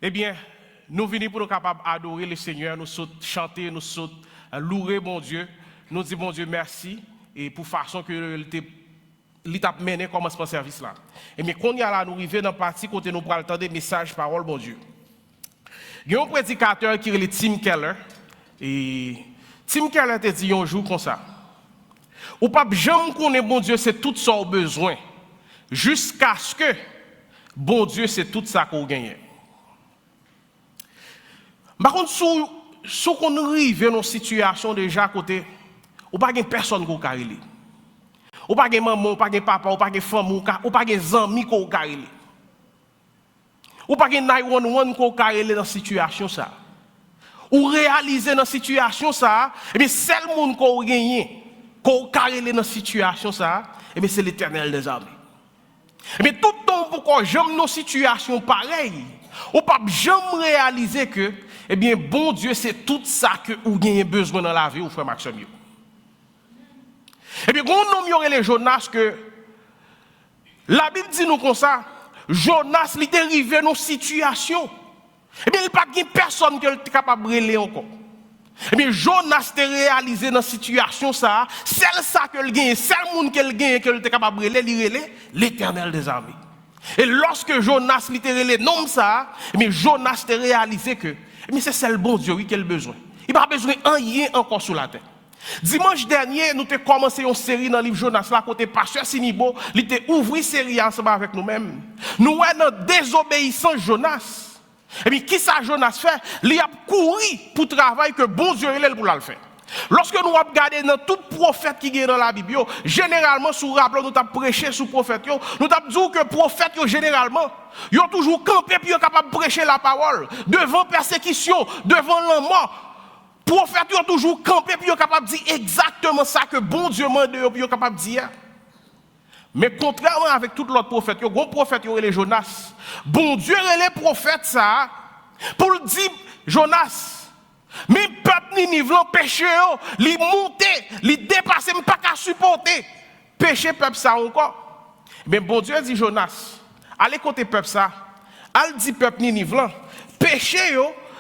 Eh bien, nous venons pour nous capables d'adorer le Seigneur, nous chanter, nous louer mon Dieu, nous dire mon Dieu merci et pour façon que l'État mené comme ce service là. Et bien, quand il y a là, nous arrivons dans la partie côté nous prenons le temps des messages, parole, mon Dieu. Il y a un prédicateur qui est Tim Keller. Et Tim Keller te dit un jour comme ça. Ou pas jamais connaître bon Dieu, c'est tout ça au besoin. Jusqu'à ce que bon Dieu, c'est tout ça qu'on gagne. Par contre, si on arrive dans une situation déjà à côté, ou pas de personne qui a carré. Ou pas de maman, ou pas de papa, ou pas de femme, ou pas de amis qui a carré. Ou pas de 911 qui a carré dans cette situation ça. Ou réaliser dans cette situation ça, et bien seul monde qui a gagné, qui a carré dans cette situation ça, et bien c'est l'Éternel des armées. Et bien tout le temps pourquoi j'aime nos situations pareilles, ou pas jamais réaliser que eh bien, bon Dieu, c'est tout ça que vous avez besoin dans la vie, ou frère Maxime. Et bien, quand on nomme les Jonas, que la Bible dit nous comme ça, Jonas, il est arrivé dans une situation. Et bien, il n'y a pas de personne qui est capable de brûler encore. Et bien, Jonas a réalisé dans cette situation, ça, celle ça que le gagne, seul monde qu'il gagne, qu'il est capable de brûler, l'Éternel des armées. Et lorsque Jonas littéralement nomme ça, et bien, Jonas a réalisé que mais c'est le bon Dieu qui a besoin. Il n'a pas besoin de rien encore sur la terre. Dimanche dernier, nous avons commencé une série dans le livre Jonas, là, côté Pasteur Sinibo, il a ouvert une série ensemble avec nous-mêmes. Nous sommes dans désobéissance Jonas. Et bien, qui ça Jonas fait? Il a couru pour le travail que bon Dieu est pour le faire. Lorsque nous regardons dans tout prophète qui est dans la Bible, généralement, sous rappel, nous avons prêché sur le prophète, nous avons dit que le prophète, généralement, ils ont toujours campé et ils sont capables de prêcher la parole. Devant persécution, devant la mort. Les prophètes ont toujours campé et ils sont capables de dire exactement ça que bon Dieu m'a dit et ils sont capables de dire. Mais contrairement avec tout l'autre prophète, il y a un prophète, il y a les Jonas. Bon Dieu et les prophètes, ça, pour le dire, Jonas, mais peuple Ninive, péché, li monté, li dépassé, pas qu'à supporter. Péché peuple ça encore. Mais bon Dieu dit Jonas, allez côté peuple ça, al dit peuple Ninive, péché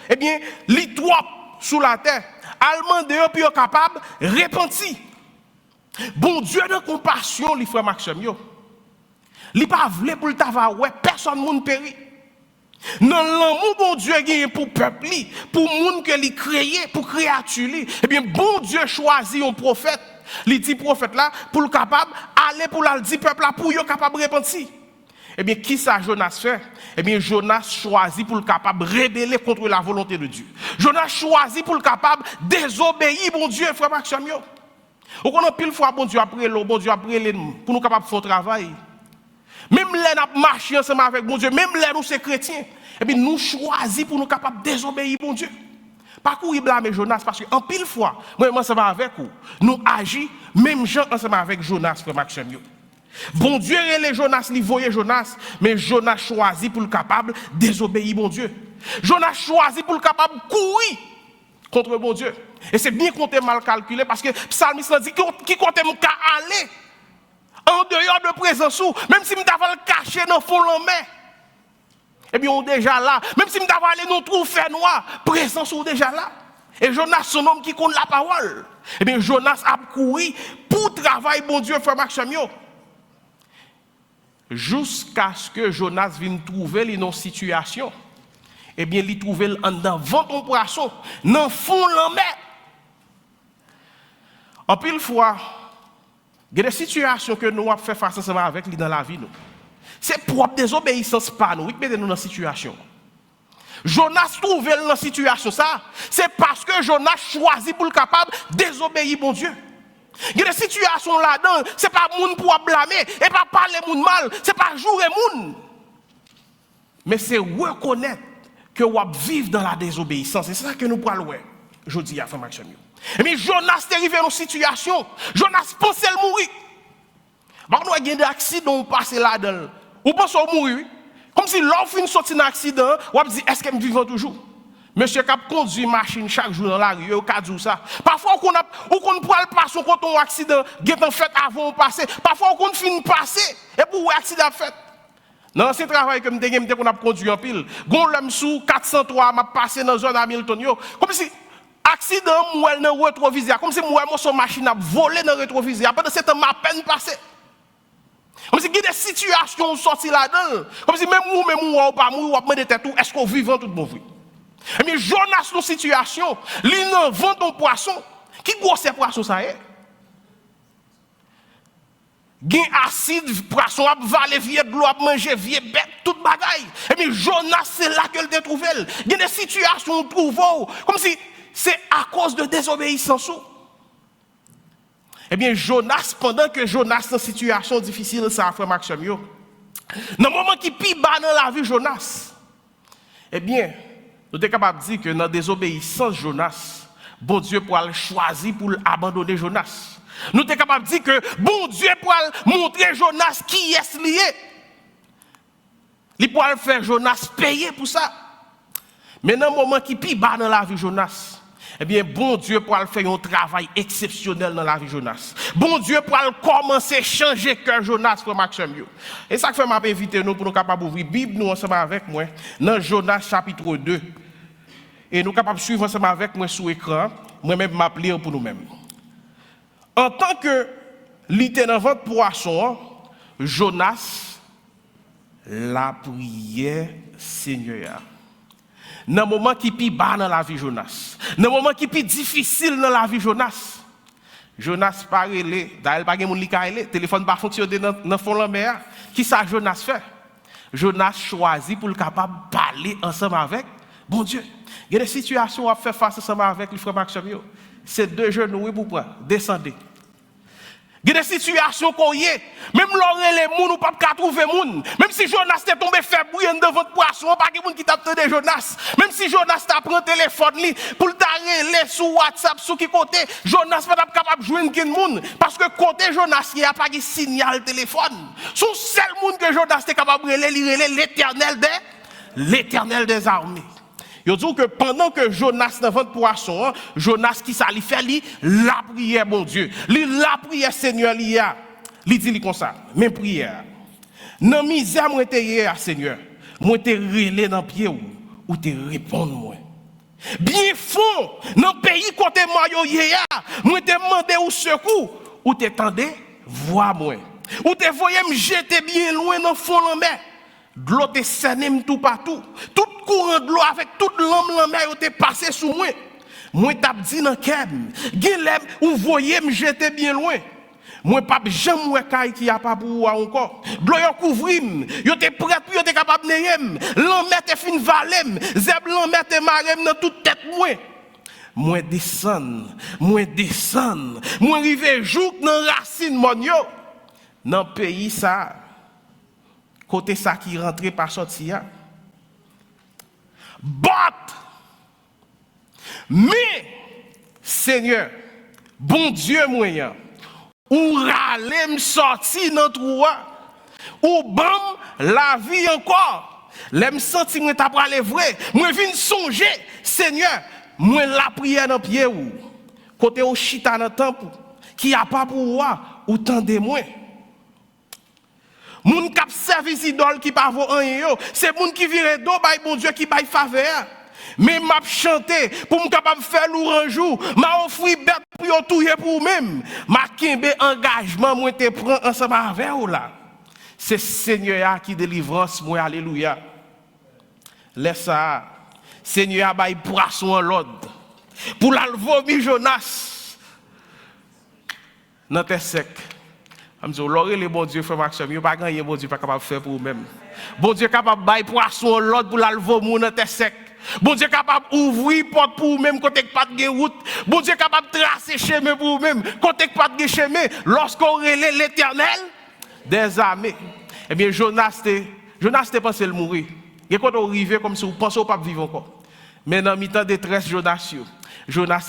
eh bien, li trop sous la terre. Al mande yo puis capable repentir. Bon Dieu de compassion, li frère Maxime yo. Li pas vle pour le tava ouais, personne moun péri. Non, l'amour bon Dieu gagne pour le peuple, pour le monde que lui créé, pour créature. Eh bien, bon Dieu choisit un prophète. Il dit prophète là, pour le capable, aller pour le dire peuple là, pour le capable de repentir. Eh bien, qui ça Jonas fait? Eh bien, Jonas choisit pour le capable de rébeller contre la volonté de Dieu. Jonas choisit pour le capable de désobéir, bon Dieu, frère Maxime. Ou qu'on a pile fois, bon Dieu après l'eau, bon Dieu après l'eau, pour nous capables de faire travail. Même les nous marchons ensemble avec bon Dieu, même les nous sommes chrétiens, et bien nous choisissons pour nous capables de désobéir bon Dieu. Pas courir blâmer Jonas, parce qu'en pile fois, moi ensemble avec vous, nous agissons même gens ensemble avec Jonas, frère Maxime. Bon Dieu et les Jonas, ils voyaient Jonas, mais Jonas choisit pour le capable de désobéir bon Dieu. Jonas choisit pour le capable de courir contre bon Dieu. Et c'est bien qu'on ait mal calculé, parce que Psalmiste dit qui compte qu'à aller en dehors de présence, même si je t'avais caché dans le fond de la main, eh bien, on est déjà là. Même si je t'avais allé dans le trou fait noir, présence est déjà là. Et Jonas, son homme qui compte la parole, eh bien, Jonas a couru pour travailler, bon Dieu, frère Maxime. Jusqu'à ce que Jonas vienne trouver une situation, eh bien, il trouve en devant ton poisson, dans le fond de la main. En pile fois, il y a des situations que nous avons fait face ensemble avec lui dans la vie. C'est propre désobéissance par nous qui met nous dans cette situation. Jonas trouve dans la situation ça, c'est parce que Jonas choisit pour le capable de désobéir bon Dieu. Il y a des situations là-dedans, c'est pas monde pour blâmer, et pas parler monde mal, c'est pas jouer monde. Mais c'est reconnaître que vous vivez dans la désobéissance. C'est ça que nous parlons. Je dis à Frère Maxime. Mais Jonas est arrivé dans une situation. Jonas pensait le mourir. Par contre, il y a des accidents passés là-dedans. Ou pensez au mourir. Comme si l'offre une sortie d'un accident, ou dit est-ce qu'elle me vivant toujours? Monsieur qui conduit une machine chaque jour dans la rue, au cas où ça. Parfois, on ne peut pas passer quand on a un accident, qui est en fait avant de passer. Parfois, on finit passer, et pour un accident fait. Dans ce travail que je a conduit en pile, gon l'homme sous 403 m'a passé dans zone Hamilton yo, comme si accident moi dans rétroviseur, comme si moi son machine a volé dans rétroviseur. Pendant ce temps m'a peine passé. Comme si il y a des situations sorties là-dedans, comme si même ou pas ou pas demander tout, est-ce qu'on vivant tout bon vie. Mais Jonas dans situation, il vend ton poisson, qui gros c'est poisson ça est. Gen acide, poisson a valé vieux de l'eau, a mangé vieux bête, toute bagaille. Et bien Jonas c'est là qu'elle a trouvé. Il y a des situations trouve comme si c'est à cause de désobéissance. Eh bien Jonas, pendant que Jonas dans une situation difficile, ça a fait Maxime yo. Dans le moment qui pi bas dans la vie Jonas, eh bien, nous sommes capables de dire que dans la désobéissance Jonas, bon Dieu pour choisir pour abandonner Jonas. Nous sommes capables de dire que bon Dieu pour montrer Jonas qui est lié. Il pourra faire Jonas payer pour ça. Mais dans le moment qui pi bas dans la vie Jonas, eh bien, bon Dieu pour faire un travail exceptionnel dans la vie Jonas. Bon Dieu pour commencer à changer cœur Jonas pour Maxime yo. Et ça fait m'a invité nous pour nous capables d'ouvrir la Bible nous ensemble avec moi dans Jonas chapitre 2. Et nous capables de suivre ensemble avec moi sur l'écran, moi-même m'appeler pour nous-mêmes. En tant que lieutenant dans votre poisson, Jonas la prière Seigneur. Dans le moment qui est plus bas dans la vie Jonas, dans le moment qui est plus difficile dans la vie Jonas, Jonas pas relé, d'ailleurs pas moun li ka relé, téléphone pas fonctionner dans fond la mer. Qui ça Jonas fait? Jonas choisit pour le capable parler ensemble avec bon Dieu. Il y a des situations à faire face ensemble avec le frère Maxime. C'est deux genoux pour prendre, descendez. Il y a des situations qu'on y est, même l'oreille les moun ou pas trouver moun. Même si Jonas t'est tombé fait bouillir devant votre poisson, pas de moun qui t'a de Jonas. Même si Jonas t'a pris un téléphone li pour t'arrêter sur WhatsApp sur qui côté, Jonas pas capable de joindre ken moun parce que côté Jonas il y a pas de signal téléphone. Son seul moun que Jonas est capable de relire l'Éternel des armées. Yo dit que pendant que Jonas dans votre poisson, Jonas qui ça lui fait la prière mon Dieu, la prière Seigneur il dit comme ça, même prière. Dans misère moi te hier Seigneur, moi te relé dans pied ou te répondre moi. Bien fond dans pays côté moi yo hier, moi te demander au secours ou te tendez voix moi. Ou te voyez me jeter bien loin dans fond la mer. De l'eau te saigné tout partout. Tout courant de l'eau avec toute l'homme la mer te passé sous moi. Moi t'a dit dans kem, gilem ou voyez me jeter bien loin. Moi pas jamais moi kay qui a pas pour encore. De l'eau yo couvrim, yo te prêt pour yo te capable neyem. L'homme te fin valem, zeb l'homme te marem dans toute tête moi. Moi descend, moi rive jouk dans racine mon yo. Dans pays ça côté ça qui rentré par sorti mais Seigneur bon Dieu moyen ou râler me sorti dans trou ou bam la vie encore l'aime senti moi t'a parler vrai moi vinn songer Seigneur moi la prière dans pied ou côté au chita dans temple qui a pas pour ou tendez-moi. Moun kap service idole qui pas vaut rien yo, c'est moun qui vire do bay bon Dieu qui bay faveur. Mais m'a chanter pour me capable faire l'oranjou, m'a offri bête pour yo touyer pour même. M'a kembe engagement moi te prend ensemble avec ou là. C'est Seigneur qui délivrance moi alléluia. Laisse ça. Seigneur bay poisson en l'ordre. Pour la vomi Jonas. Dans terre sec. Je dis, l'oré le bon Dieu, frère Maxime, il n'y a pas grand bon Dieu pas capable de faire pour vous-même. Bon Dieu capable de bailler poisson l'autre pour l'alvo moun dans terre sec. Bon Dieu capable d'ouvrir porte pour vous-même côté pas de route. Bon Dieu capable de tracer chemin pour vous-même côté pas de chemin. Lorsqu'on relève l'Éternel des armées. Eh bien Jonas te pensé le mourir. Et quand on arrive comme si vous pensez pas vivre encore. Mais dans mi-temps détresse Jonas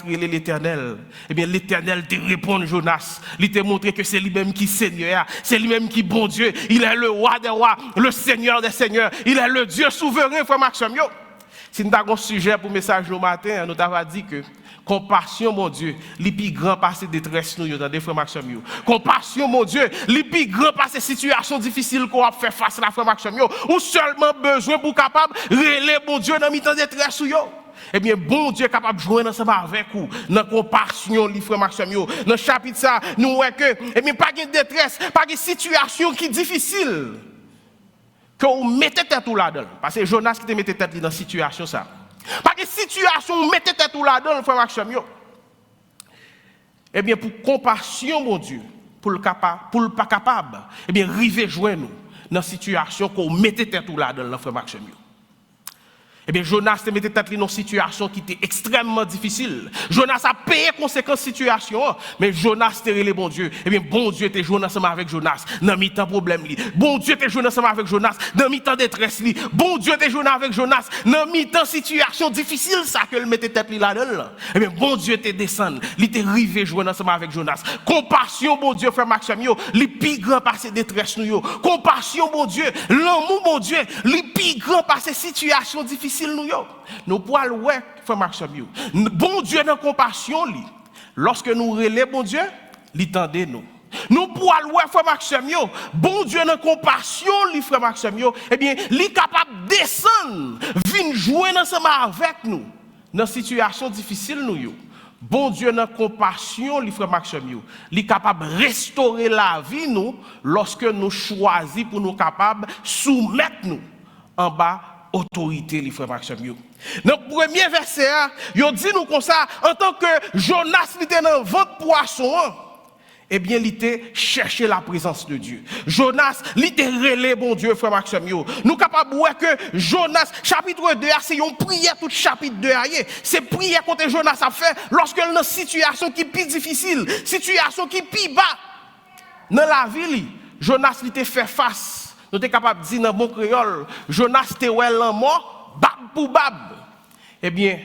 relève l'Éternel. Eh bien, l'Éternel te répond, Jonas. Il te montre que c'est lui-même qui est Seigneur. C'est lui-même qui est bon Dieu. Il est le roi des rois, le Seigneur des seigneurs. Il est le Dieu souverain, frère Maxime. Si nous avons un sujet pour le message nous matin, nous avons dit que compassion, mon Dieu, les plus grand passé détresse nous, dans des frères Maxime. Compassion, mon Dieu, les plus grand passé situation difficile qu'on a fait face à la frère Maxime. Ou seulement besoin pour capable relayer, mon Dieu, dans mi-temps détresse. Eh bien, bon Dieu est capable de jouer ensemble avec vous, dans la compassion, les frères Maxime. Dans le chapitre ça, nous voyons que, eh bien, pas de détresse, pas de situation qui est difficile. Que vous mettez tête tout là-dedans. Parce que Jonas qui te mettait tête dans la situation ça. Parce que situation vous mettez tête tout là-dedans, frère Maxime. Eh bien, pour compassion, mon Dieu, pour le pas capable, eh bien, river joindre nous dans la situation que vous mettez tête tout là-dedans, frère Maxime. Eh bien, Jonas te mettait tête dans une situation qui était extrêmement difficile. Jonas a payé conséquences de la situation, mais Jonas te relé bon Dieu. Eh bien, bon Dieu te joué ensemble avec Jonas dans mi-temps problème. Bon Dieu te joué ensemble avec Jonas dans mi-temps détresse. Bon Dieu te joué avec Jonas dans mi-temps situation difficile, ça que le mettait tête là-dedans. Eh bien, bon Dieu te descend. Il te rivé joué ensemble avec Jonas. Compassion, bon Dieu, frère Maxime, les plus grand passé détresse nous. Compassion, bon Dieu, l'amour, bon Dieu, les plus grand passé situation difficile. Nous pouvons ouais, frère Maxime. Bon Dieu dans compassion, lorsque nous relève bon Dieu, il tendez nous. Nous pouvons ouais, frère Maxime. Bon Dieu dans compassion, frère Maxime. Eh bien, il est capable de descendre, venir jouer ensemble avec nous dans situation difficile nous. Bon Dieu dans compassion, frère Maxime. Il est capable de restaurer la vie nous lorsque nous choisissons pour nous capables de soumettre nous en bas autorité, les frères Maxime. Dans le premier verset, il dit nous comme ça, en tant que Jonas était dans votre poisson, eh bien, il était cherché la présence de Dieu. Jonas, il était relé, bon Dieu, frère Maxime. Nous sommes capables de voir que Jonas, chapitre 2, c'est une prière, tout chapitre 2. C'est prière que Jonas a fait lorsque il est dans une situation qui est plus difficile, situation qui est plus bas. Dans la vie, Jonas, il était fait face. Nous sommes capables de dire dans bon créole, Jonas te ouel en mort, bab pour bab. Eh bien,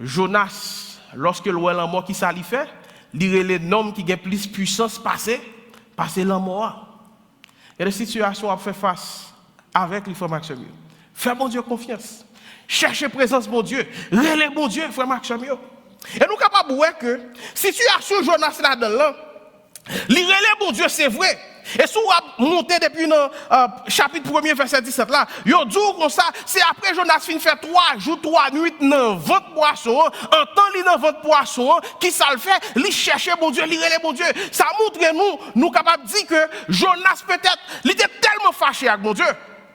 Jonas, lorsque le ouel en mort, qui ça lui fait? Il est l'homme qui a plus de puissance passer l'en mort. Il y a des situations à faire face avec les frères Maxime. Fais mon Dieu confiance. Cherchez présence mon Dieu. Relais mon Dieu, frère Maxime. Et nous sommes capables de voir que situation Jonas là-dedans, il relais mon Dieu, c'est vrai. Et si vous montez depuis le chapitre 1er, verset 17 là, vous dit comme ça, c'est après Jonas fin fait 3 jours, 3 nuits dans votre poisson, en temps dans votre poisson, qui ça le fait, il cherche mon Dieu, il relève mon Dieu. Ça montre nous capables de dire que Jonas peut-être, il était tellement fâché avec mon Dieu.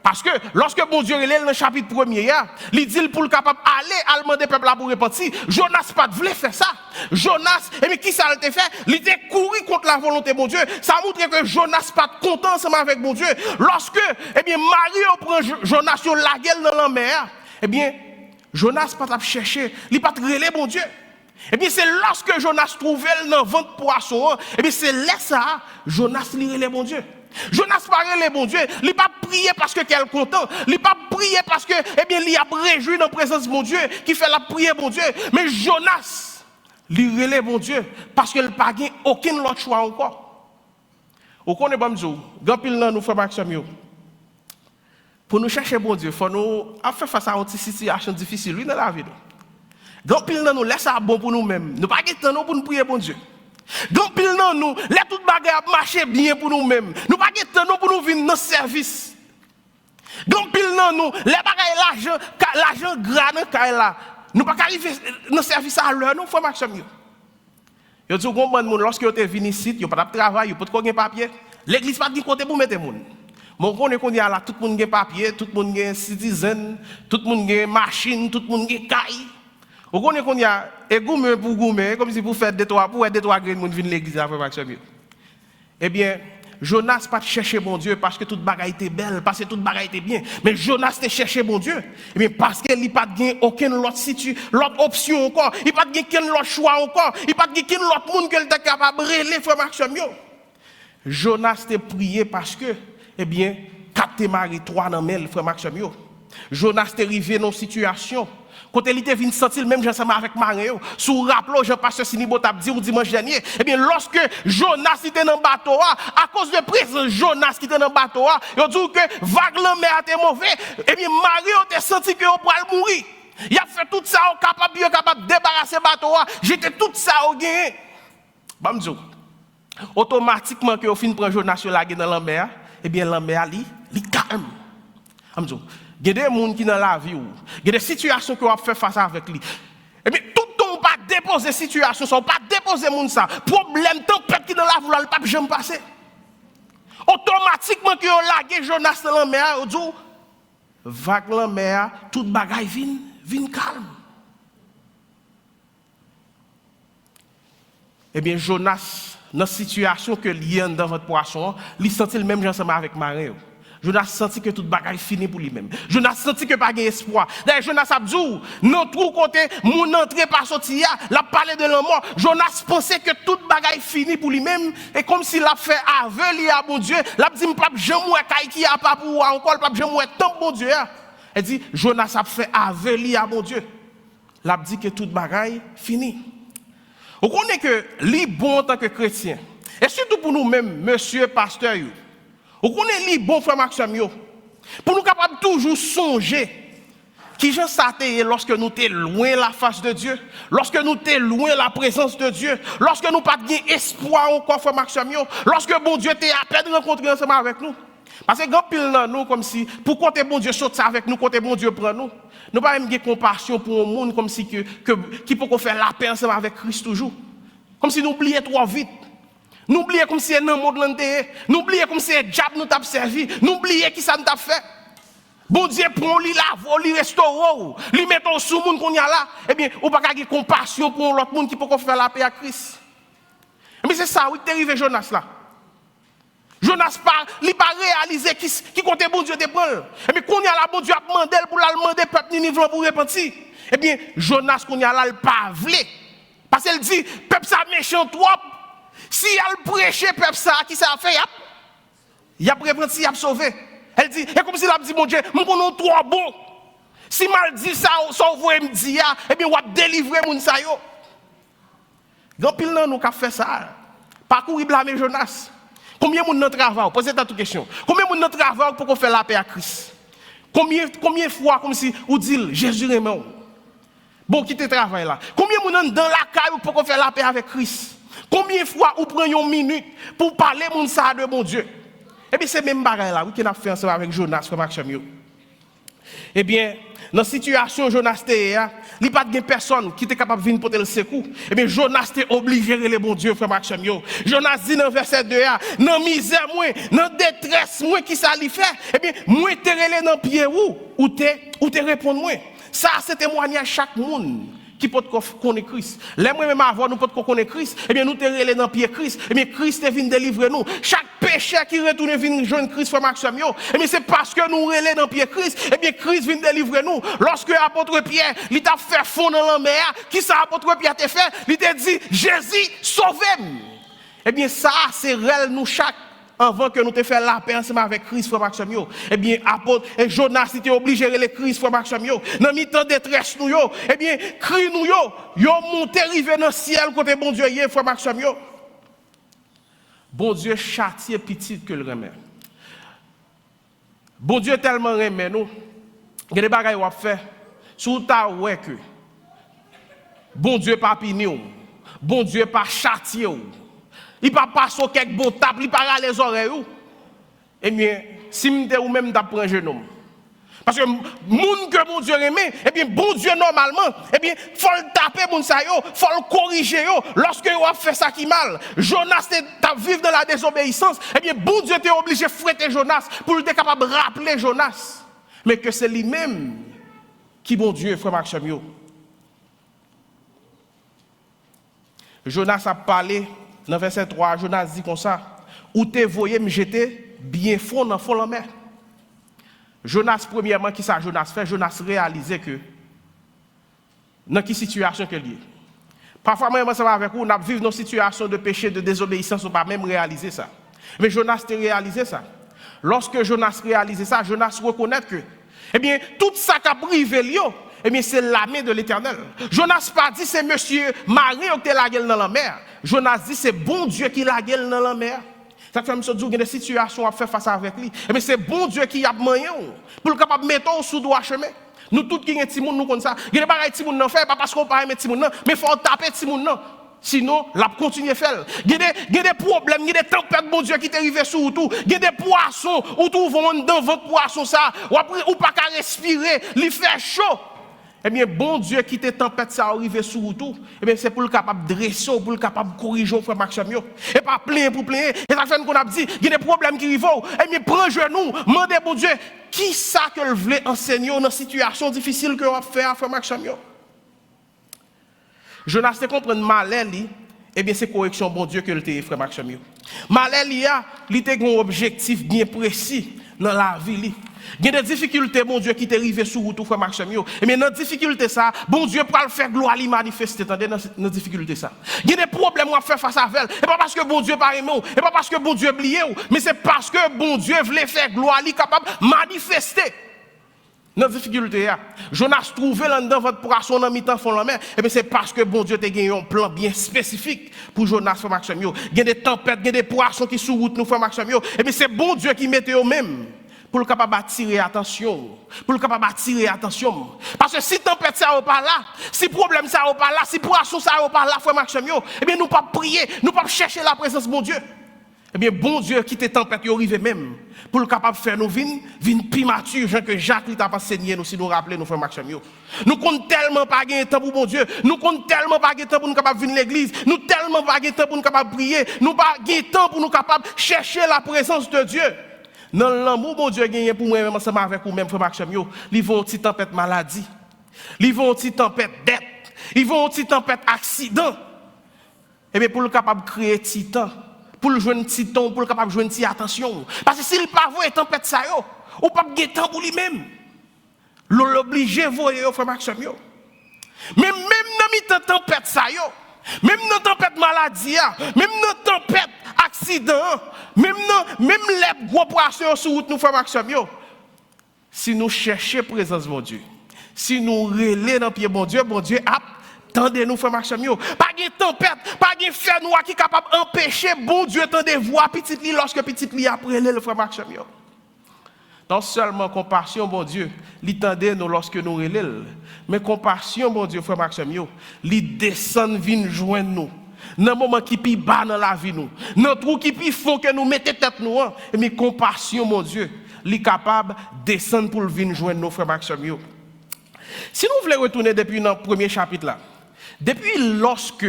Parce que lorsque bon Dieu est dans le chapitre 1er, il dit pour le capable aller demander peuple pour repentir. Jonas pas voulait faire ça. Jonas, et mais qui ça a été fait? Il était couru contre la volonté de bon Dieu. Ça montre que Jonas pas content ensemble avec bon Dieu. Lorsque, eh bien, Marie prend Jonas sur la gueule dans la mer, eh bien, Jonas pas chercher, il pas relé bon Dieu. Eh bien, c'est lorsque Jonas trouvait dans le ventre poisson, eh bien, c'est là ça, Jonas lui relé bon Dieu. Jonas parlait les bon Dieu, il n'a pas prié parce que qu'elle est content, il n'a pas prié parce que, eh bien, il a réjoui dans la présence de mon Dieu, qui fait la prière bon Dieu. Mais Jonas, il relève mon Dieu parce qu'il n'a pas aucun autre choix encore. Au connaît pas m'dou, grand pile nous frère Maxime. Pour nous chercher bon Dieu, faut nous faire face à une situation difficile dans la vie. Grand pile nous laisse ça bon pour nous-mêmes. Nous pas temps pour nous prier bon Dieu. Donc, pile non nous, les toutes bagages marcher bien pour nous-mêmes. Nous pas de temps pour nous venir dans le service. Donc, pile non nous, les bagages l'argent gras dans là. Nous pas arriver dans le service à l'heure, nous faut marcher mieux. Yo dis comprendre lorsque vous êtes venu ici, vous pas de travail, vous pas de papier. L'église pas de côté pour mettre moun. Mon connaît qu'on y a là tout le monde a papier, tout le monde a citizen, tout le monde a machine, tout le monde a caille. Vous connaissez qu'on y a gourmet pour gourmet, comme si vous faites des trois graines pour venir l'église après Maxime. Eh bien, Jonas pas chercher bon Dieu parce que toute bagaille était belle, parce que toute bagaille était bien. Mais Jonas te chercher bon Dieu. Eh bien, parce qu'il n'a pas de aucune l'autre option encore. Il n'a pas de aucun autre choix encore. Il n'a pas de aucun autre monde qu'il était capable de relayer, frère Maxime. Jonas te prié parce que, eh bien, 4 te mari, 3 dans mel, frère Maxime. Jonas est arrivé dans une situation. Quand il était venu sentir même ensemble avec Mario, sous rappelons Jean-Pasteur Sinibo t'a dit au dimanche dernier, eh bien lorsque Jonas était dans le bateau, à cause de présence Jonas qui était dans le bateau, il a dit que vague la mer était mauvais, eh bien Mario a senti que on pourrait mourir. Il a fait tout ça, capable de débarrasser le bateau, j'étais tout ça au gain. Bamzo. Automatiquement que au fin prend Jonas sur la dans la mer, eh bien la mer li calme. Bamzo. Il y a des gens qui dans la vie, il y a des situations que vous fait face avec lui. Et bien, tout le monde pas déposer situation, ça pas déposer monde ça. Problème tempête qui dans la vie, là, pas jamais passer. Automatiquement que vous laguez Jonas dans la mer, vous dites, vague la mer, toute bagaille vient calme. Eh bien, Jonas, dans la situation que lié dans votre poisson, il sentit le même ensemble avec Marie. Jonas senti que toute bagaille fini pour lui-même. Jonas senti que pas d'espoir. D'ailleurs, Jonas a dit, non, tout côté, mon entrée par sortir, la parlé de la mort. Jonas pensait que toute bagaille fini pour lui-même. Et comme s'il a fait aveugle à bon Dieu, il a dit, pas jamais qui a pas pour encore, pas jamais tant bon Dieu. Elle dit, Jonas a fait aveugle à bon Dieu. Il a dit que toute bagaille fini. Vous connaissez que les bon en tant que chrétien, et surtout pour nous-mêmes, monsieur pasteur, vous connaissez les bons frères Maxime, pour nous capables toujours songer qui j'en s'atteigne lorsque nous sommes loin la face de Dieu, lorsque nous sommes loin la présence de Dieu, lorsque nous pas de espoir encore frère Maxime, lorsque bon Dieu t'est à peine rencontré ensemble avec nous. Parce que grand pile dans nous comme si pour compter bon Dieu saute avec nous, compter bon Dieu prend nous. Nous pas même de compassion pour un monde comme si qui peut faire la paix ensemble avec Christ toujours. Comme si nous oublions trop vite. Nous oublions comme si c'est un monde l'antée. Nous oublions comme si c'est diable nous t'a servi. Nous oublions qui ça nous t'a fait. Bon Dieu prend lui lave, lui restaure, lui met sous monde qu'on y a là. Eh bien, on pas avoir compassion pour l'autre monde qui peut faire la paix à Christ. Mais c'est ça, oui, t'es arrivé Jonas là. Jonas il pas réalisé qui comptait bon Dieu de prendre. Et bien, qu'on y a là, bon Dieu a demandé pour la demander peuple Ninive pour repentir. Eh bien, Jonas qu'on y a là, il pas voulu. Parce qu'elle dit, peuple ça méchant trop. Si elle prêchait peuple ça, qui ça a fait? Il a repenti, il a sauvé. Elle dit, et comme si elle a dit, mon Dieu, nous prenons trop bon. Si mal dit ça, ça vous me dit, eh bien, on va délivrer mon ça yo. Grand pile nan nous qu'a fait ça. Parcourir blâmer Jonas. Combien de monde travail? Posez cette question. Combien de monde travail pour qu'on fasse la paix à Christ? Combien de fois comme si on dit Jésus est mort? Bon, quittez travail là. Combien de monde dans la caille pour qu'on fasse la paix avec Christ? Combien de fois on prend une minute pour parler de ça de bon Dieu? Et bien, c'est même bagaille là qu'on a fait ensemble avec Jonas comme Maxime. Eh bien, dans la situation Jonas était, il n'y a pas de personne qui était capable de venir porter le secours. Eh bien, Jonas était obligé de les bon Dieu, frère Maxime. Jonas dit dans le verset 2, dans la misère, dans la détresse, qui ça lui fait? Eh bien, moi, te relé dans le pied ou te répondre moi. Ça, c'est témoignage chaque monde qui peut connaître Christ. Les même avant nous peut connaître Christ, eh bien nous te relé dans le pied Christ, eh bien Christ est venu délivrer nous. Chaque pécheur qui retourne vient joindre Christ frère Maxime, eh bien c'est parce que nous relé dans le pied Christ, eh bien Christ vient délivrer nous. Lorsque apôtre Pierre, il t'a fait fond dans la mer, qui ça apôtre Pierre t'a fait? Il t'a dit Jésus sauvez-moi. Eh bien ça c'est réel nous chaque avant que nous te fassions la paix ensemble avec Christ, frère Maxime, eh bien, apôtre, et Jonas était obligé de les Christ, frère Maxime, dans le temps de détresse, nous, eh bien, crie nous, yo monté, arrivé dans le ciel, côté bon Dieu, frère Maxime, bon Dieu châtie petit que le remet. Bon Dieu tellement remet nous, il y a des bagages à faire, sous ta ouais que, bon Dieu pas puni, bon Dieu pas châtier. Il ne peut pas passer quelques bon tables, il ne peut pas les oreilles. Eh bien, si je ou même d'apprendre genou. Parce que moun que bon Dieu aime, eh bien, bon Dieu normalement, eh bien, faut le taper moun sa yo, faut le corriger yo. Lorsque yo a fait ça qui mal, Jonas t'a vivre dans la désobéissance, eh bien, bon Dieu t'est obligé de fouetter Jonas pour être capable de rappeler Jonas. Mais que c'est lui-même qui bon Dieu, frère Maxime. Jonas a parlé. Dans verset 3, Jonas dit comme ça, où t'es voyé me jeter bien fond dans fond la mer. Jonas, premièrement, qui ça Jonas fait? Jonas réalisait que dans quelle situation qu'elle est. Parfois, moi, ça va avec vous, on vivre dans une situation de péché, de désobéissance, on ne peut pas même réaliser ça. Mais Jonas a réalisé ça. Lorsque Jonas réalisait ça, Jonas reconnaît que Eh bien, tout ça qui a privé, eh bien, c'est la main de l'Éternel. Jonas pas dit c'est monsieur Marie qui a la gueule dans la mer. Jonas dit c'est bon Dieu qui la gueule dans la mer. Ça fait monsieur dire qu'il y a des situations à faire face avec lui. Eh bien, c'est bon Dieu qui a moyen pour le capable mettre sous droit chemin. Nous tous qui sommes petits moun nous comme ça. Il y a des bagages petits moun nan fait pas parce qu'on pas aimer petits moun nan, mais faut taper petits moun nan. Sinon, la continue à faire. Il y a des problèmes, il y a des tempêtes, bon Dieu, qui t'arrivent sur tout. Il y a des poissons, ou tout vont dans votre poisson, ça, ou pas qu'à respirer, il fait chaud. Eh bien, bon Dieu, qui te tempête, ça arrive sur tout. Eh bien, c'est pour le capable de dresser, pour le capable de corriger, frère Maxime. Et pas plein pour plein. Et ça fait qu'on a dit, il y a des problèmes qui arrivent. Eh bien, prends genou, demandez, bon Dieu, qui ça que vous voulez enseigner dans une situation difficile que vous faire, frère Maxime? Jonas te comprend malheur li, eh bien c'est correction bon Dieu que le te frère Maxime. Malheur li a, li te un objectif bien précis dans la vie li. Il y a des difficultés bon Dieu qui t'est arrivé sur route frère Maxime. Et bien dans difficulté ça, bon Dieu pour le faire gloire li manifester attendez dans difficulté ça. Il y a des problèmes à faire face à elle. Et pas parce que bon Dieu pas aimé ou, et pas parce que bon Dieu oublié ou, mais c'est parce que bon Dieu voulait faire gloire li capable manifester. Dans la difficulté, Jonas trouvait là-dedans votre poisson dans mi-temps fond la mer. Et bien c'est parce que bon Dieu t'a gagné un plan bien spécifique pour Jonas frère Maxime. Il y a des tempêtes, il y a des poissons qui sur route nous frère Maxime. Et bien c'est bon Dieu qui mettait eux-mêmes pour le capable attirer attention. Pour le capable attirer attention. Parce que si tempête ça pas là, si problème ça pas là, si poisson ça pas là frère Maxime, et bien nous pas prier, nous pas chercher la présence de bon Dieu. Eh bien, bon Dieu qui te tempête, il arrive même pour le capable de faire nos vignes plus matures, genre que Jacques lui t'a enseigné nous si nous rappeler nous frères Maxime. Nous comptons tellement pas gagner temps pour bon Dieu, nous comptons tellement pas gagner temps pour nous capable venir l'église, nous tellement pas gagner temps pour nous capable prier, nous pas gagner temps pour nous capable chercher la présence de Dieu. Dans l'amour bon Dieu gagné pour moi même ensemble avec vous même frère Maxime, ils vont une petite tempête maladie, ils vont une petite tempête dette, ils vont une petite tempête accident. Eh bien pour le capable de créer titan pour le jouer un petit temps, pour le capable de jouer une petite attention. Parce que s'il pas voit tempête ça yo, ou pas de temps pour lui-même. L'obligé voyer frère Maxime yo. Mais même dans mi tempête ça yo, même dans tempête maladie, même dans tempête accident, même les gros poissons sur route nous frère Maxime yo. Si nous cherchons présence de Dieu, si nous relais dans pied bon Dieu a tendez-nous, frère Maxime, pas de tempête, pas de fer noir qui est capable d'empêcher bon Dieu de voir petit lit lorsque petit lit après le frère Maxime. Non seulement compassion, bon Dieu, il tendez nous lorsque nous relève, mais compassion, bon Dieu, frère Maxime, il descend, vient joindre nous. Dans le moment qui est bas dans la vie, nous, dans le trou qui faut que nous mettions tête nous, mais compassion, mon Dieu, il est capable de descendre pour venir joindre nos frères Maxime. Si nous voulons retourner depuis le premier chapitre là, depuis lorsque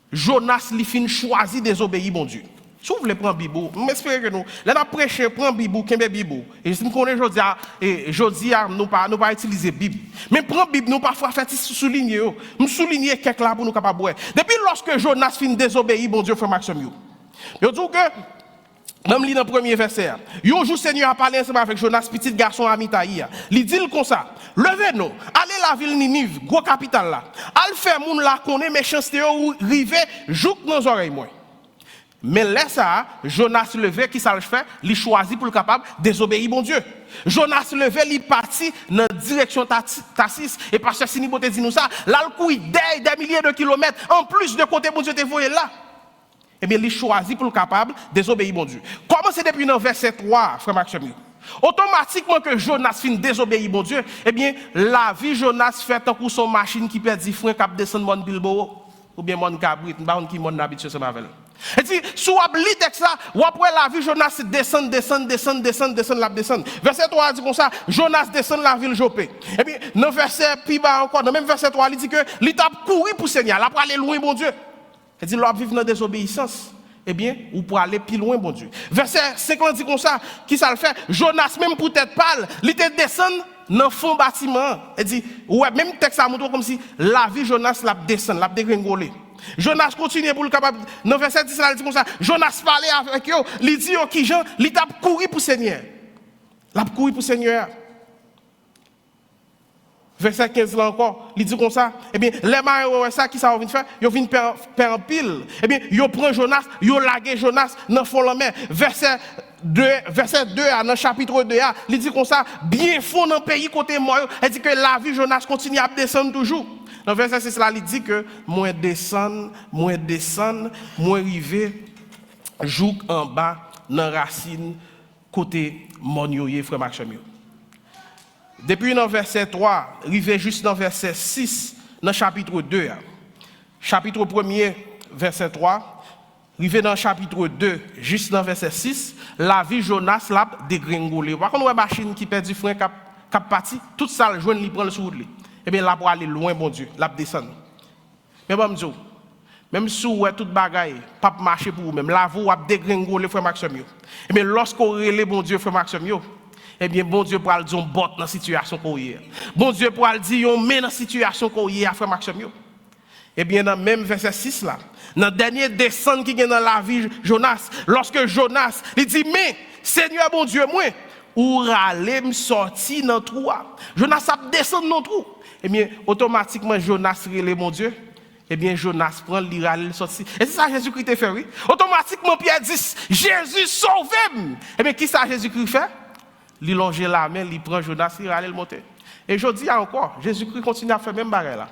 Jonas li fin choisi désobéir bon Dieu. Si vous voulez prendre Bible, j'espère que nous, là nous prêcher prendre Bible, qu'est Bible. Et si nous connaissons aujourd'hui nous pas utiliser Bible. Mais prendre Bible nous parfois faire souligner, nous souligner quelque là pour nous capable boire. Depuis lorsque Jonas fin désobéir bon Dieu frère Maxime. Je dis que même dans le premier verset, un jour Seigneur a parlé ensemble avec Jonas, petit garçon à Mitaïa. Il dit comme ça, levez-nous, allez la ville Ninive, gros capitale là. Allez faire moun la connaît méchanceté ou river jouk dans nos oreilles moi. Mais laisse ça, Jonas levé, qui ça le fait, il choisit pour le capable désobéir bon Dieu. Jonas levé, il parti dans la direction Tassis et pasteur Sinibote dit nous ça, là le couille des milliers de kilomètres en plus de côté bon Dieu te voyé là. Eh bien, il choisit pour le capable de désobéir bon Dieu. Comment c'est depuis le verset 3, frère Maxime? Automatiquement que Jonas finit désobéir bon Dieu, eh bien, la vie Jonas fait tant pour son machine qui perd 10 freins cap descendre mon Bilbao ou bien mon Cabrit, pas qui mon habitué ce mavel. Et dit sous abli texte ça, ou après la vie Jonas descend la descend. Verset 3 dit comme ça, Jonas descend la ville Jopé. Et bien, dans verset plus bas encore, dans même verset 3, il dit que l'étape courir pour Seigneur, là pour aller loin bon Dieu. Il dit, l'homme vivre dans la désobéissance, eh bien, ou pour aller plus loin, bon Dieu. Verset 50 dit comme ça, qui ça le fait? Jonas, même pour tête pâle, il était descendu dans le fond bâtiment. Il dit, ouais, même texte ça montre comme si la vie Jonas l'a descend, l'a dégringolé. Jonas continue pour le capable. Dans verset 10, il dit comme ça, Jonas parlait avec eux, il dit, qui Jean, il t'a couru pour Seigneur. L'a couru pour Seigneur. verset 15 là encore, il dit comme ça, eh bien, les marins, ça, qui ça vient faire? Ils viennent faire un pile. Eh bien, ils prennent Jonas, ils laguent Jonas dans le fond de la mer. Verset 2, dans le chapitre 2, il dit comme ça, bien fond dans le pays côté moi, il dit que la vie Jonas continue à descendre toujours. Dans le verset 6 là, il dit que moi descendre, moi arriver, joue en bas, dans la racine, côté monioye, frère Maxime. Depuis dans verset 3, arrivé juste dans verset 6, dans chapitre 2. Chapitre 1er, verset 3, arrivé dans chapitre 2, juste dans verset 6, la vie Jonas l'a dégringolé. Par contre, on a une machine qui perd du frein, qui parti, tout ça, le joint, il prend le sous de lui. Eh bien, là, pour aller loin, bon Dieu, là, descendre. Mais bon, même si vous avez toute bagaille, pas marcher pour vous-même, là, vous avez dégringolé, frère Maxime. Eh bien, lorsqu'on relève, bon Dieu, frère Maxime, eh bien, bon Dieu pour le dire bot dans la situation qu'on y est. Bon Dieu pour le dire on met dans la situation qu'on y est, frère Maxime. Eh bien, dans le même verset 6 là, dans le dernier descente qui est dans la vie Jonas, lorsque Jonas, il dit, mais, Seigneur, bon Dieu, moi, ou râler me sortir dans le trou. Jonas a descendu dans le trou. Eh bien, automatiquement, Jonas relève, mon Dieu. Eh bien, Jonas prend l'irale, sorti. Et c'est ça Jésus-Christ a fait, oui. Automatiquement, Pierre dit, Jésus sauve-moi. Eh bien, qui ça Jésus-Christ fait? Il longe la main, il prend Jonas, il râle le monter. Et je dis encore, Jésus-Christ continue à faire même bagarre là.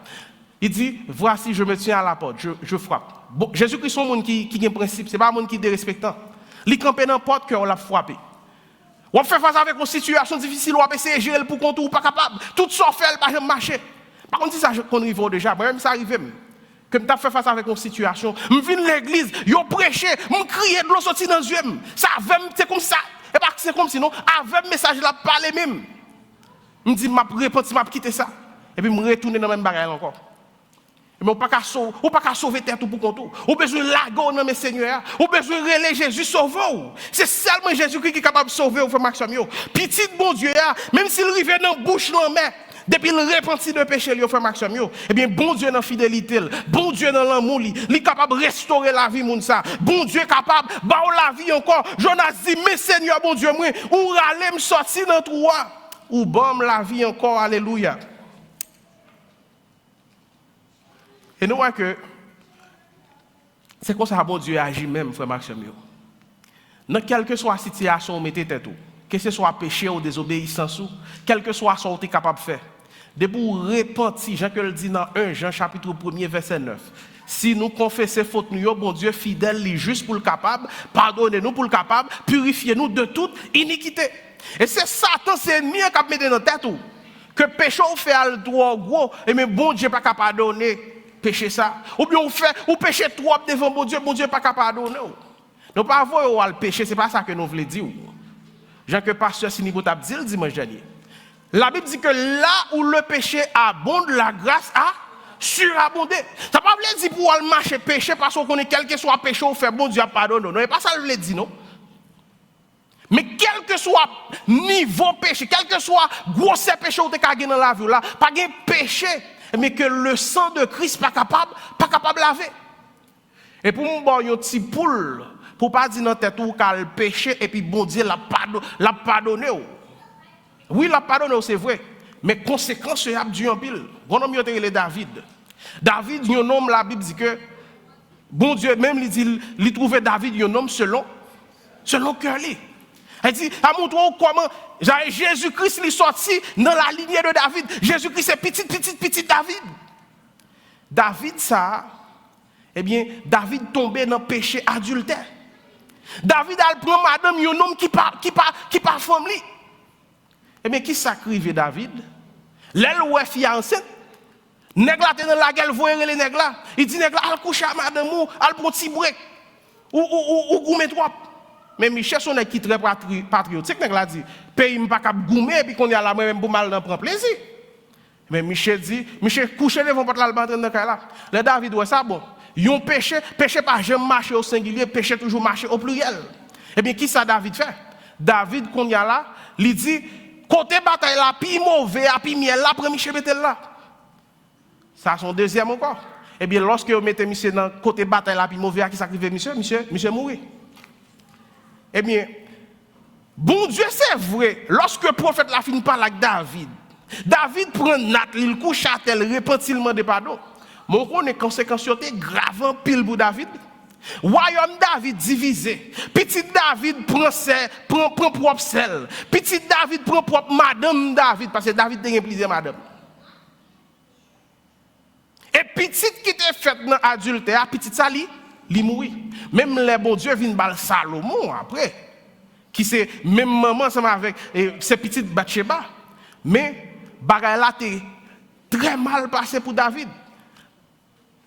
Il dit, voici, je me tiens à la porte, je frappe. Bon, Jésus-Christ, c'est un monde qui a un principe, ce n'est pas un monde qui est dérespectant. Il campe dans la porte qu'on l'a frappé. On fait face avec une situation difficile, on peut essayer de gérer pour qu'on ne pas capable. Tout ça fait, elle ne va pas marcher. Par contre, si ça qu'on arrive déjà, moi-même ça arrive. Que je fais face avec une situation, je viens de l'église, je prêche, je crie de l'eau sortie dans les yeux. Ça c'est comme ça. Et pas que c'est comme sinon, avec le message là, parler même. Je me dis, je vais répondre, je vais quitter ça. Et puis je vais retourner dans le même bagage encore. Mais on ne peut pas sauver tête pour compte. On a besoin de lago dans mes seigneurs. On a besoin de relayer Jésus sauver. C'est seulement Jésus-Christ qui est capable de sauver au frère Maxime. Petit bon Dieu, même s'il arrive dans la bouche de la mer, depuis le repenti de péché, le frère Maxime, eh bien, bon Dieu dans la fidélité, bon Dieu dans l'amour, il est capable de restaurer la vie, mon ça. Bon Dieu est capable de faire la vie encore. Jonas dit, mais Seigneur, bon Dieu, moi, ou râler me sortir dans le trou, ou bon la vie encore, alléluia. Et nous voyons que c'est comme ça que bon Dieu agit même, frère Maxime. Dans quelle que soit la situation, mettez tête, que ce soit péché ou désobéissance, quel que soit ce que vous êtes capable de faire. De pour repentir, Jean que le dit dans 1 Jean chapitre 1er verset 9. Si nous confessons faute nous, bon Dieu fidèle, il juste pour le capable, pardonnez-nous pour le capable, purifiez-nous de toute iniquité. Et c'est Satan, c'est ennemi qui a mis dans la tête. Que péché ou fait le droit gros, et mais bon Dieu pas capable de pardonner péché ça. Ou bien ou péché trop devant bon Dieu pas capable de pardonner. Nous pas voir le péché, c'est pas ça que nous voulons dire. Jean que pasteur Sinibo t'a dit le dimanche dernier. La Bible dit que là où le péché abonde, la grâce a surabondé. Ça ne veut pas dire pour le marcher péché parce qu'on connaît quel que soit péché ou fait bon Dieu pardonne. Non, c'est pas ça que je veux dire, non. Mais quel que soit niveau péché, quel que soit gros péché ou te gagné dans la vie là, pas de péché, mais que le sang de Christ pas capable de laver. Et pour moi, bon, un petit poule pour pas dire dans tête ou qu'elle péché et puis bon Dieu l'a pardonné. Oui, l'a pardonné, c'est vrai. Mais conséquence, il y a du en pile. Bon homme, il y a David. David, un homme, la Bible dit que, bon Dieu, même, il trouvait David, un homme selon cœur. Il dit, à mon tour, comment Jésus-Christ est sorti dans la lignée de David. Jésus-Christ, c'est petit David. David, ça, eh bien, David tombait dans le péché adultère. David a pris madame, un homme qui pas femme. Eh bien, qui sacrifie David? L'aile ou est fille enceinte? Nègla te dans la gueule, voyez les nègla. Il dit nègla, al couche à madame ou, al prend petit break. Ou goumé trop. Mais Michel, son est qui très patriotique, nègla dit, pays m'pas cap goumé, et puis qu'on y a la même pour mal d'en prendre plaisir. Mais Michel dit, Michel couche devant porte l'albâtre dans là. Le David, ouais, ça bon. Yon péché pas jamais marcher au singulier, péché toujours marcher au pluriel. Eh bien, qui ça David fait? David, qu'on y a là, il dit, côté bataille là, puis mauvais, puis miel là, après Michel mette là. Ça, son deuxième encore. Eh bien, lorsque vous mettez Michel dans côté bataille là, puis mauvais, qui sacrifie Michel mourit. Eh bien, bon Dieu, c'est vrai, lorsque le prophète la fin parle avec David, David prend Nat, il couche à tel repentilement de pardon. Mon qu'on est conséquences grave en pile pour David. Royaume David divisé. Petit David prend propre sel. Petit David prend propre madame David parce que David a plusieurs madame. Et petit qui était fait dans adultère, petit ça li mourit. Même les bon Dieu vient bal Salomon après. Qui c'est même maman ensemble avec ses petites Bathsheba. Mais bagay là t'es très mal passé pour David.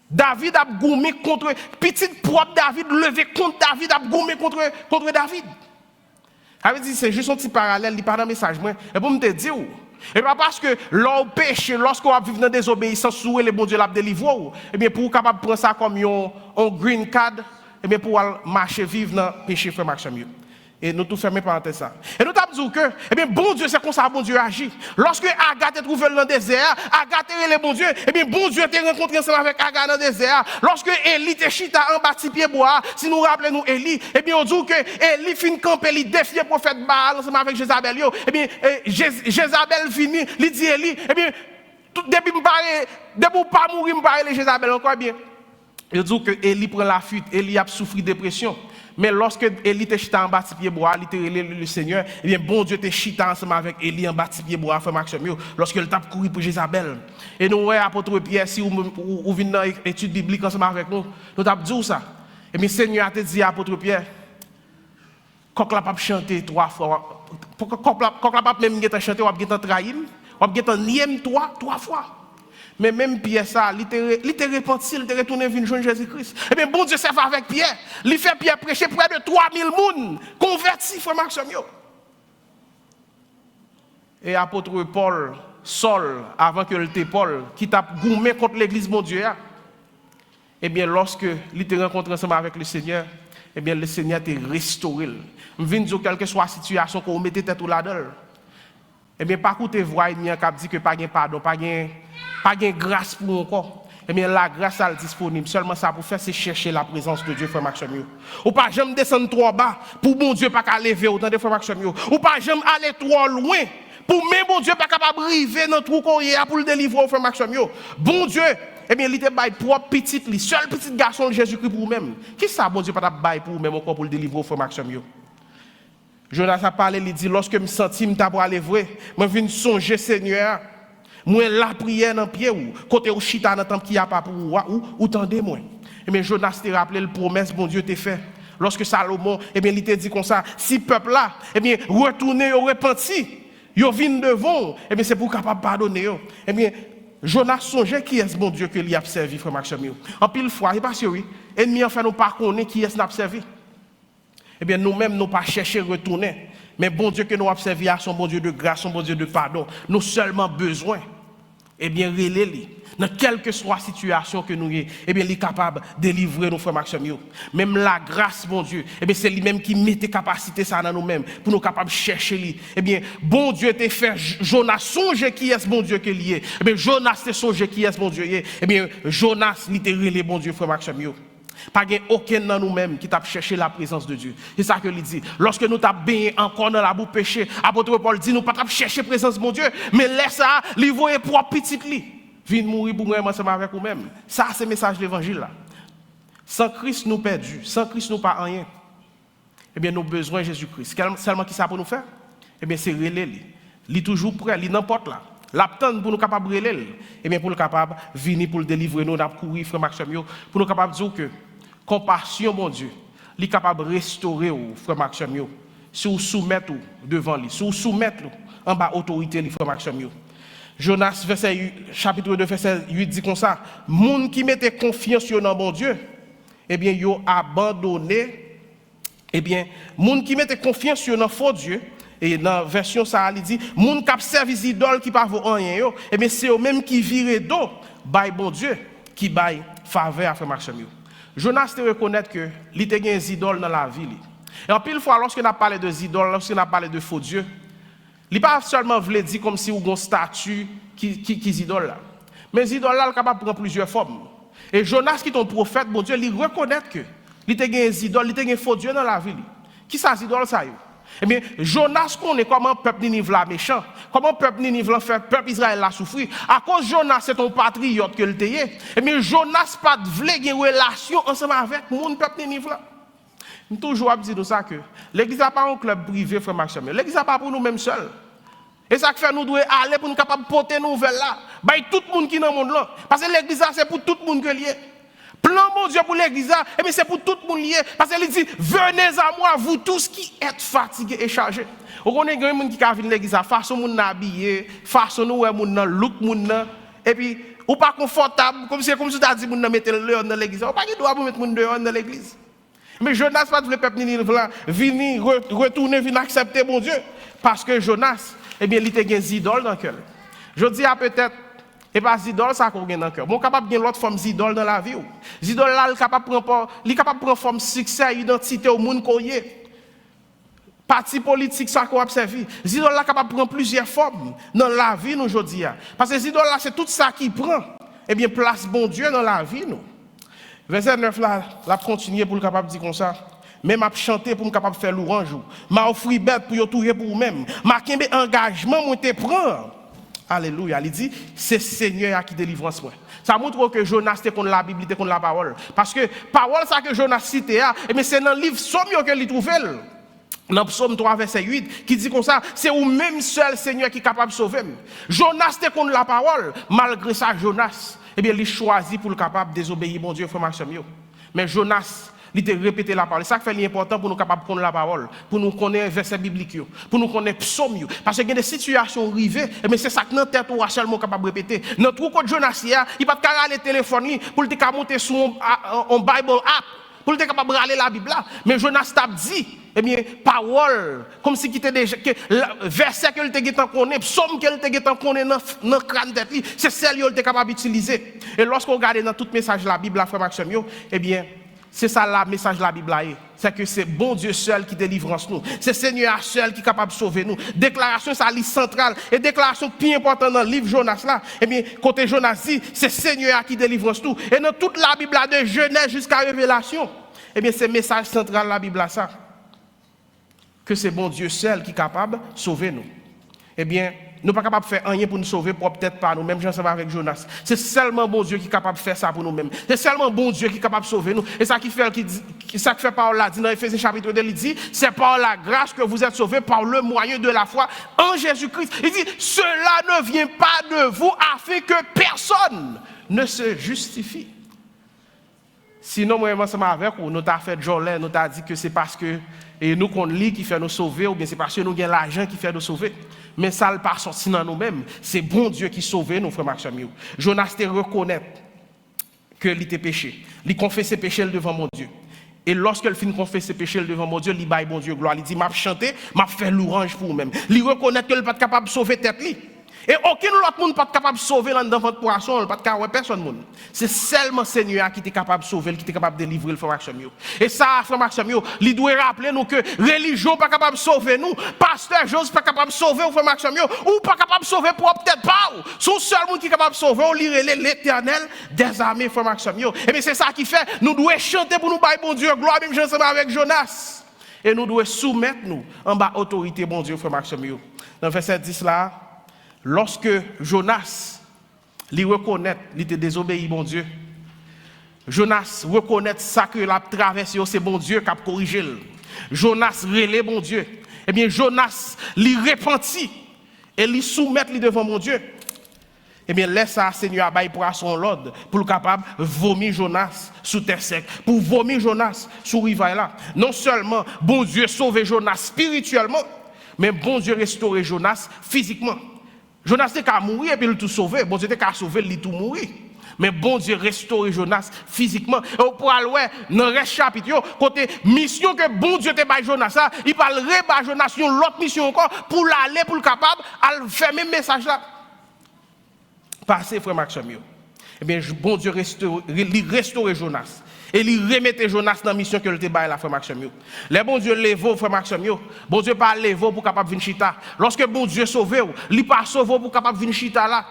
David a goumé contre petit propre David levé contre David a goumé contre David. Avait dit c'est juste un petit parallèle, il pas dans message moi et pour me te dire et pas parce que l'on péché lorsqu'on va vivre dans désobéissance sous le bon Dieu l'a délivré et bien pour capable prendre ça comme un green card et bien pour marcher vivre dans péché frère Maxime. Et nous tout fermons parenthèse ça. Et nous t'avons dit que, eh bien, bon Dieu, c'est comme ça, bon Dieu agit. Lorsque Agathe est trouvé dans le désert, Agathe est le bon Dieu, eh bien, bon Dieu t'a rencontré ensemble avec Agathe dans le désert. Lorsque Élie te chita en bas de pied bois, si nous rappelons nous Élie, eh bien, on dit que Élie fin camper, il défie le prophète Baal ensemble avec Jézabel. Eh bien, Jézabel finit, il dit Élie, eh bien, depuis pas mourir, me Jézabel encore, eh bien. Il dit que Élie prend la fuite, Élie a souffert de dépression. Mais lorsque Élie te chita en bas de pied bois, il te le Seigneur, eh bien, bon Dieu te chita ensemble avec Élie en bas de pied bois, frère Maxime, lorsque il tape courir pour Jézabel. Et nous, apôtre Pierre, si vous venez dans l'étude biblique ensemble avec nous, nous t'avons dit ça. Et bien, Seigneur a te dit, apôtre Pierre, quand la pape chanter 3 fois, quand la pape même chanter, ou bien trahir, ou bien nier 3 fois. Mais même Pierre, ça, il était repenti, il était retourné vers le Jésus-Christ. Eh bien, bon Dieu s'est fait avec Pierre. Il fait Pierre prêcher près de 3000 personnes convertis, frère Maxime. Et apôtre Paul, Saul, avant que le Paul, qui t'a goumé contre l'église, mon Dieu, eh bien, lorsque il était rencontré ensemble avec le Seigneur, eh bien, le Seigneur t'a restauré. Je viens de dire, quelle que soit la situation, qu'on mette tête là-dedans. Eh bien, pas écouter voix qui dit que pas de pardon, pas de grâce pour encore. Eh bien, la grâce est disponible. Seulement ça pour faire, c'est chercher la présence de Dieu, frère Maxime. Ou pas jamais descendre trop bas pour bon Dieu pas qu'à lever autant de frère Maxime. Ou pas jamais aller trop loin pour même bon Dieu pas capable de arriver dans trou qu'on y a pour le délivrer au frère Maxime. Bon Dieu, eh bien, il était bail propre petit, le seul petit garçon de Jésus-Christ pour vous-même. Qui ça, bon Dieu pas bail pour vous-même encore pour le délivrer au frère Maxime? Jonas a parlé, il dit, lorsque je me sentis, je suis aller vrai, je viens songer, Seigneur, moi la prière dans pied ou côté au chita dans temps qui a pas pour ou tendez-moi. Et bien Jonas t'a rappelé la promesse bon Dieu t'a fait. Lorsque Salomon, eh bien il t'a dit comme ça, si peuple là, eh bien retourner au repenti, yo vinn devant, eh bien c'est pour capable pardonner yo. Eh bien Jonas songeait qui est ce bon Dieu que lui a servi frère Maxime. En pile fois, et parce que oui, ennemi en fait nous pas connaître qui est n'a servi. Eh bien, nous-mêmes, nous pas chercher à retourner. Mais bon Dieu que nous avons servi à son bon Dieu de grâce, son bon Dieu de pardon. Nous seulement besoin, eh bien, relais-les. Dans quelle que soit la situation que nous ayons, eh bien, il est capable de délivrer nos frères Maxime. Même la grâce, bon Dieu, eh bien, c'est lui-même qui met tes capacités ça dans nous-mêmes, pour nous capables de chercher lui. Eh bien, bon Dieu t'a fait Jonas songer qui est ce bon Dieu qu'il est. Eh bien, Jonas t'a songer qui est ce bon Dieu. Eh bien, Jonas, littéralement, bon Dieu, frère Maxime. Pas aucun dans nous-mêmes qui t'a cherché la présence de Dieu. C'est ça que il dit. Lorsque nous t'avons baigné encore dans la boue péché, apôtre Paul dit nous pas chercher la présence de mon Dieu, mais laisse ça, lui voyer propre petit li. Viens mourir pour moi ensemble avec vous-même. Ça c'est le message de l'évangile là. Sans Christ nous perdus, sans Christ nous pas rien. Eh bien nous besoin de Jésus-Christ. Seulement qui ça pour nous faire? Eh bien c'est relais lui. Il est toujours prêt, il n'importe là. L'attendre pour nous capables de relais. Eh bien pour nous capable venir pour le délivrer nous n'a courir frère Maxime pour nous capable dire que compassion, mon Dieu, il est capable de restaurer au frère Maxime. Si vous soumettez devant lui, si vous soumettez en bas autorité, le frère Maxime. Jonas, chapitre 2, verset 8 dit comme ça, moun qui mettait confiance dans bon Dieu, eh bien, ils ont abandonné, eh bien, moun qui mettait confiance dans faux Dieu, et dans la version ça, il dit, moun qui observe les idoles qui ne vaut rien, eh bien, c'est eux même qui virent d'eau, by bon Dieu, qui baille faveur à frère Maxime. Jonas te reconnaître que il y a des idoles dans la vie. Et en pile fois, lorsqu'on a parlé de idoles, lorsqu'on a parlé de faux dieux, il pas seulement voulu dire comme si on a une statue qui idole là. Mais les idoles là, sont capables de prendre plusieurs formes. Et Jonas, qui est un prophète, bon Dieu, il reconnaît que il y a des idoles, il y a des faux dieux dans la vie. Qui ça, idoles ça? Eh bien, Jonas connaît comment le peuple Ninive là méchant, comment le peuple Ninive là fait peuple Israël là souffrir. À cause Jonas, c'est ton patriote que le tayé. Eh bien, Jonas pas de vle une relation ensemble avec mon peuple Ninive là. Nous toujours dire ça que l'église n'a pas un club privé, frère Maxime. L'église n'a pas pour nous-mêmes seuls. Et ça fait nous devons aller pour nous capables de porter nos nouvelles là. Bah, tout le monde qui est dans le monde là. Parce que l'église c'est pour tout le monde que lié. Plan mon Dieu pour l'église, et bien c'est pour tout le monde lié. Parce qu'il dit, venez à moi, vous tous qui êtes fatigués et chargés. Vous connaissez des gens qui viennent à l'église, façon moun habillé, façon nous moun look moun, et puis ou pas confortable, comme si tu as dit moun mettre le dans l'église. Ou pas qu'il doit mettre moun dehors dans l'église. Mais Jonas pas le peuple ni venir retourner, venir accepter bon Dieu, parce que Jonas, eh bien, il était un idole dans le cœur. Je dis à peut-être, et pas idole ça qu'on gagne dans le cœur. Bon, capable de l'autre forme d'idole dans la vie. Idole là, il est capable de prendre forme succès, identité au monde qu'on y est. Parti politique ça qu'on observe. Idole là capable de prendre plusieurs formes dans la vie nous aujourd'hui. Parce que idole là c'est tout ça qui prend, eh bien, place bon Dieu dans la vie nous. Verset 9 là, la continuer pour le capable de dire comme ça. Même à chanter pour me capable de faire louange. M'a offert bête pour touyer pour vous-même. M'a kembe engagement moi te prend. Alléluia. Il dit c'est Seigneur qui délivre moi. Ça montre que Jonas était contre la Bible, était contre la parole. Parce que parole ça que Jonas cité et mais c'est dans le livre Somme que il trouve. Dans Psaume 3 verset 8 qui dit comme ça, c'est ou même seul Seigneur qui est capable de sauver. Jonas était contre la parole, malgré ça Jonas eh bien, il choisit pour le capable de désobéir, mon Dieu, frère Maxime. Mais Jonas, il a répété la parole. C'est ça qui fait l'important pour nous capables de connaître la parole, pour nous connaître verset biblique, pour nous connaître psaume. Parce qu'il y a des situations arrivées, mais c'est ça que notre tête est seulement capable de répéter. Notre côté Jonas, il ne peut pas aller téléphone pour le monter sur un Bible app, pour le capable de aller la Bible là. Mais Jonas t'a dit, eh bien, parole, comme si c'était déjà, verset que tu as connaît, psaume que tu as connaît dans le crâne de tête, c'est celle que tu es capable d'utiliser. Et lorsqu'on regarde dans tout message de la Bible, frère Maxime, eh bien, c'est ça le message de la Bible. C'est que c'est bon Dieu seul qui délivre nous. C'est Seigneur seul qui est capable de sauver nous. Déclaration, c'est la liste centrale. Et déclaration plus importante dans le livre Jonas là, eh bien, côté Jonas dit, c'est Seigneur qui délivre nous. Et dans toute la Bible là, de Genèse jusqu'à Révélation, eh bien, c'est le message central de la Bible là, ça. Que c'est bon Dieu seul qui est capable de sauver nous. Eh bien, nous ne sommes pas capables de faire rien pour nous sauver, peut-être pas nous-mêmes, j'en sais pas avec Jonas. C'est seulement bon Dieu qui est capable de faire ça pour nous-mêmes. C'est seulement bon Dieu qui est capable de sauver nous. Et ça qui fait Paul là, dit dans Éphésiens chapitre 2, il dit, c'est par la grâce que vous êtes sauvés par le moyen de la foi en Jésus-Christ. Il dit, cela ne vient pas de vous afin que personne ne se justifie. Sinon, moi, ensemble avec vous, nous avons fait Jolet, nous avons dit que c'est parce que nous qu'on lit qui fait nous sauver, ou bien c'est parce que nous avons l'argent qui fait nous sauver. Mais ça ne pas sorti dans nous-mêmes. C'est bon Dieu qui sauve nous, frère Maxime. Jonas te reconnaît que il était péché. Il confesse ses péchés devant mon Dieu. Et lorsqu'il finit de confesser ses péchés devant mon Dieu, il baille bon Dieu gloire. Il dit, m'a chanté, m'a fait louange pour vous-même. Il reconnaît qu'il n'est pas capable de sauver tête. Et aucun autre monde n'est pas capable de sauver dans votre poisson, pas capable personne monde. C'est seulement Seigneur qui est capable de sauver, qui est capable de délivrer le frère Maxime. Et ça, frère Maxime, il doit rappeler nous que religion n'est pas capable de sauver nous, pasteur Joseph n'est pas capable de sauver le frère Maxime, ou pas capable de sauver pour peut-être pas. Son seul monde qui est capable de sauver, on lit l'Éternel des armées, frère Maxime. Et bien c'est ça qui fait, nous devons chanter pour nous bailler bon Dieu, gloire, même ensemble avec Jonas. Et nous devons soumettre nous en bas autorité, bon Dieu, frère Maxime. Dans verset 10 là, lorsque Jonas lui reconnaît, il était désobéi, bon Dieu. Jonas reconnaît ça que l'a traversé, c'est bon Dieu qui a corrigé. Jonas relève bon Dieu. Eh bien, Jonas lui repentit et lui soumet devant mon Dieu. Eh bien, laisse ça, Seigneur, abaye pour son l'ordre, pour le capable vomir Jonas sous terre sec, pour vomir Jonas sous rivaille là. Non seulement, bon Dieu sauve Jonas spirituellement, mais bon Dieu restaure Jonas physiquement. Jonas était qu'à mourir et puis il tout sauvé. Bon Dieu était qu'à sauver, il tout mourir. Mais bon Dieu restaure Jonas physiquement. Et pour aller dans le chapitre, côté mission que bon Dieu te baille Jonas, il parle de Jonas l'autre mission encore pour l'aller pour le capable à faire même message là. Passez frère Maxime. Eh bien bon Dieu restaure Jonas. Et il remettait Jonas dans la mission que le débat la frère Maxime. Les bon Dieu lève frère Maxime. Bon Dieu pas lève pour capable venir chita. Lorsque bon Dieu sauve, il pas sauve pour capable venir chita là.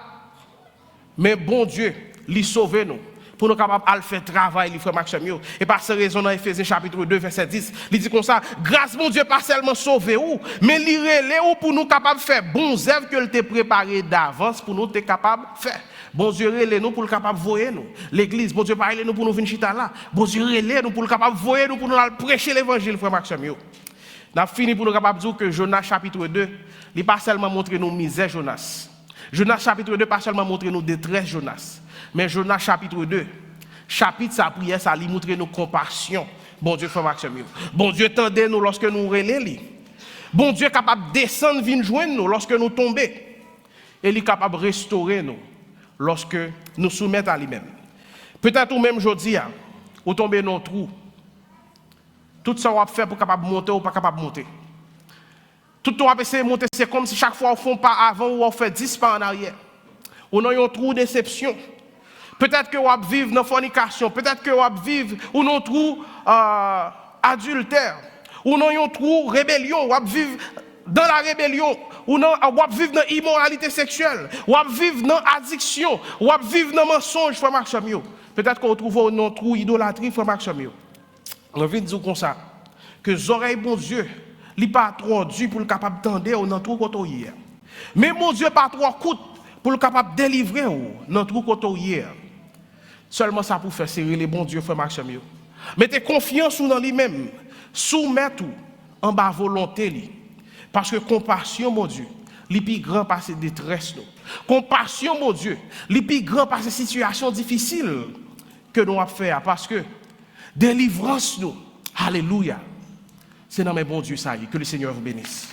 Mais bon Dieu, il sauve nous pour nous capables de faire travail, les frères Maxime. Et par cette raison, dans Éphésiens chapitre 2, verset 10, il dit comme ça, grâce mon Dieu, pas seulement sauver ou, mais il relève pour nous capables de faire bons œuvres que t'a préparé d'avance pour nous être capables de faire. Bon Dieu, relève nous pour le capable de voir nous. L'église, bon Dieu, parle nous pour nous venir chita là. Bon Dieu, relève nous pour le capable de voir nous, pour nous prêcher l'évangile, frère Maxime. Nous avons fini pour nous capables de dire que Jonas chapitre 2, il n'a pas seulement montré nous misère Jonas. Jonas chapitre 2, pas seulement montré nous détresse Jonas. Mais Jonas chapitre 2, chapitre sa prière, ça lui montre nous compassion. Bon Dieu, frère Maxime. Bon Dieu, tendez nous lorsque nous relèvons. Bon Dieu est capable de descendre, venir joindre nous lorsque nous tombons. Et il est capable de restaurer nous lorsque nous soumettons à lui-même. Peut-être ou même aujourd'hui, ou tomber dans un trou. Tout ça, on va faire pour capable monter ou pas capable de monter. Tout ce qu'on va essayer de monter, c'est comme si chaque fois on fait pas avant ou on fait 10 pas en arrière. On a un trou de déception. Peut-être que on va vivre dans la fornication. Peut-être que on va vivre ou dans un trou adultère. Ou dans un trou rébellion. On va vivre dans la rébellion. Ou on va vivre dans l'immoralité sexuelle. On va vivre dans l'addiction. On va vivre dans le mensonge, frère Maxime. Peut-être qu'on trouve dans un trou idolâtrie, frère Maxime. On a envie de dire comme ça. Que les oreilles, bon Dieu, n'est pas trop dur pour le capable d'entendre dans tout côté hier. Mais mon Dieu pas trop coûte pour le capable de délivrer dans tout côté hier. Seulement ça pour faire serrer les bons Dieu frère Maxime. Mettez confiance dans lui-même, soumettez tout en bas volonté lui. Parce que compassion mon Dieu, les plus grand par ces détresses nous. Compassion mon Dieu, les plus grand par ces situations difficiles que nous avons fait parce que délivrance nous. Alléluia. C'est dans mes bons Dieu ça y est, que le Seigneur vous bénisse.